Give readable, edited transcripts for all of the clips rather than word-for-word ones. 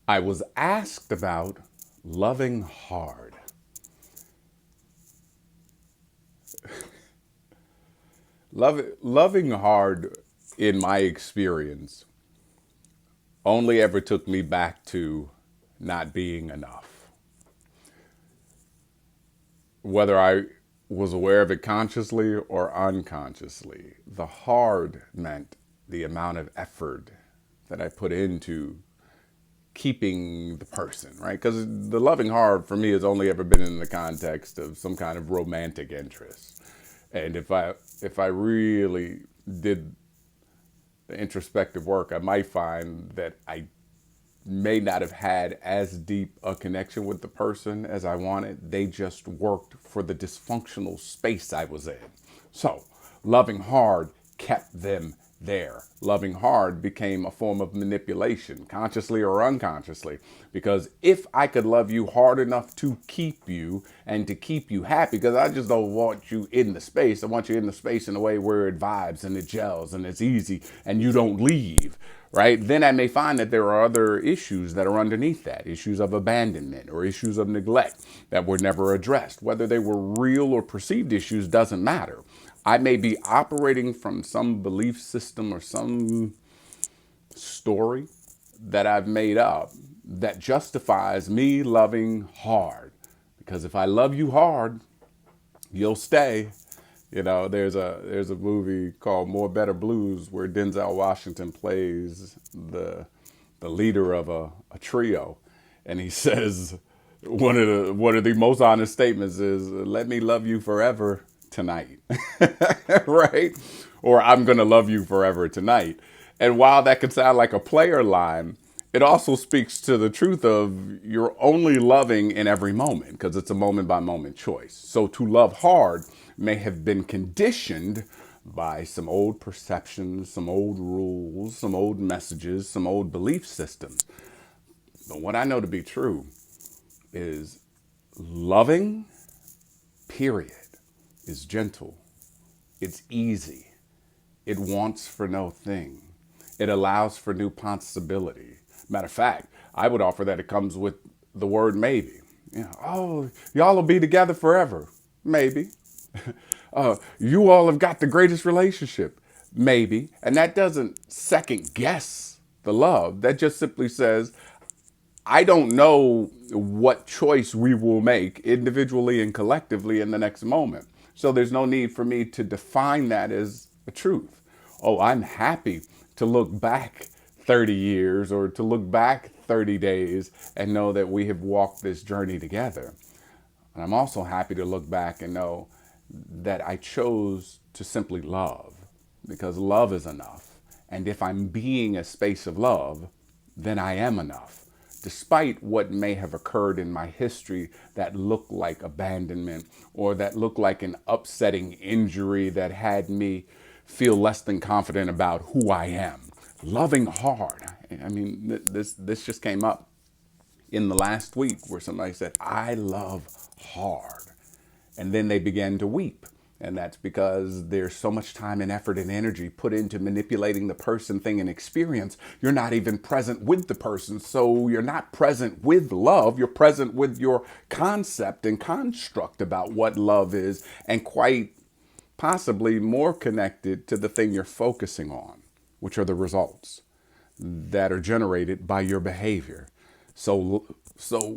I was asked about loving hard. Loving hard, in my experience, only ever took me back to not being enough. Whether I was aware of it consciously or unconsciously, the hard meant the amount of effort that I put into keeping the person, right? Because the loving hard for me has only ever been in the context of some kind of romantic interest. And if I really did the introspective work, I might find that I may not have had as deep a connection with the person as I wanted. They just worked for the dysfunctional space I was in. So, loving hard kept them there. Loving hard became a form of manipulation, consciously or unconsciously, because if I could love you hard enough to keep you and to keep you happy, because I just don't want you in the space. I want you in the space in a way where it vibes and it gels and it's easy and you don't leave, right? Then I may find that there are other issues that are underneath that, issues of abandonment or issues of neglect that were never addressed. Whether they were real or perceived issues doesn't matter. I may be operating from some belief system or some story that I've made up that justifies me loving hard. Because if I love you hard, you'll stay. You know, there's a movie called More Better Blues where Denzel Washington plays the leader of a trio, and he says one of the most honest statements is, "Let me love you forever tonight," right? Or "I'm gonna love you forever tonight." And while that could sound like a player line, it also speaks to the truth of you're only loving in every moment because it's a moment by moment choice. So to love hard may have been conditioned by some old perceptions, some old rules, some old messages, some old belief systems. But what I know to be true is loving, period, is gentle, it's easy, it wants for no thing, it allows for new possibility. Matter of fact, I would offer that it comes with the word maybe. You know, oh, y'all will be together forever. Maybe. You all have got the greatest relationship. Maybe. And that doesn't second guess the love. That just simply says, I don't know what choice we will make individually and collectively in the next moment. So there's no need for me to define that as a truth. Oh, I'm happy to look back 30 years or to look back 30 days and know that we have walked this journey together. And I'm also happy to look back and know that I chose to simply love because love is enough. And if I'm being a space of love, then I am enough. Despite what may have occurred in my history that looked like abandonment or that looked like an upsetting injury that had me feel less than confident about who I am. Loving hard. I mean, this just came up in the last week where somebody said, I love hard. And then they began to weep. And that's because there's so much time and effort and energy put into manipulating the person, thing, and experience. You're not even present with the person. So you're not present with love. You're present with your concept and construct about what love is, and quite possibly more connected to the thing you're focusing on, which are the results that are generated by your behavior. So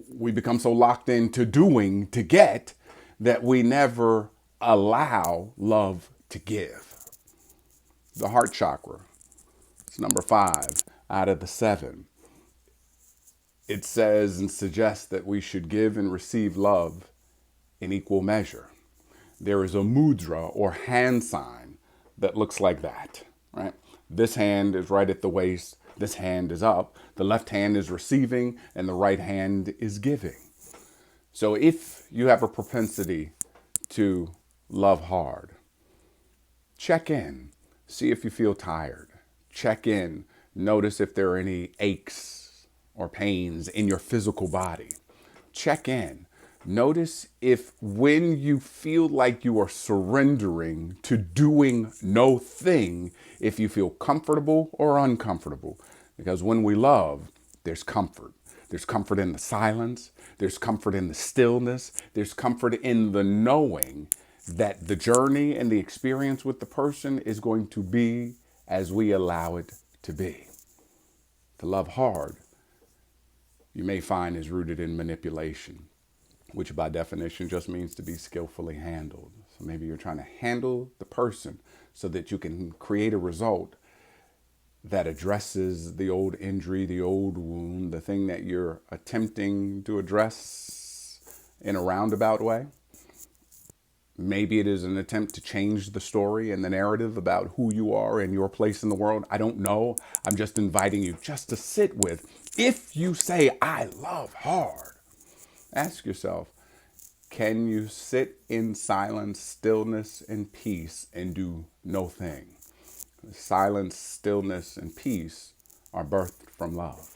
we become so locked into doing to get that we never allow love to give. The heart chakra, it's number 5 out of the 7. It says and suggests that we should give and receive love in equal measure. There is a mudra or hand sign that looks like that, right? This hand is right at the waist. This hand is up. The left hand is receiving and the right hand is giving. So if you have a propensity to love hard, check in, see if you feel tired. Check in, notice if there are any aches or pains in your physical body. Check in. Notice if when you feel like you are surrendering to doing no thing, if you feel comfortable or uncomfortable. Because when we love, there's comfort. There's comfort in the silence. There's comfort in the stillness. There's comfort in the knowing that the journey and the experience with the person is going to be as we allow it to be. To love hard, you may find, is rooted in manipulation, which by definition just means to be skillfully handled. So maybe you're trying to handle the person so that you can create a result that addresses the old injury, the old wound, the thing that you're attempting to address in a roundabout way. Maybe it is an attempt to change the story and the narrative about who you are and your place in the world. I don't know. I'm just inviting you just to sit with. If you say, I love hard, ask yourself, can you sit in silence, stillness, and peace and do no thing? Silence, stillness, and peace are birthed from love.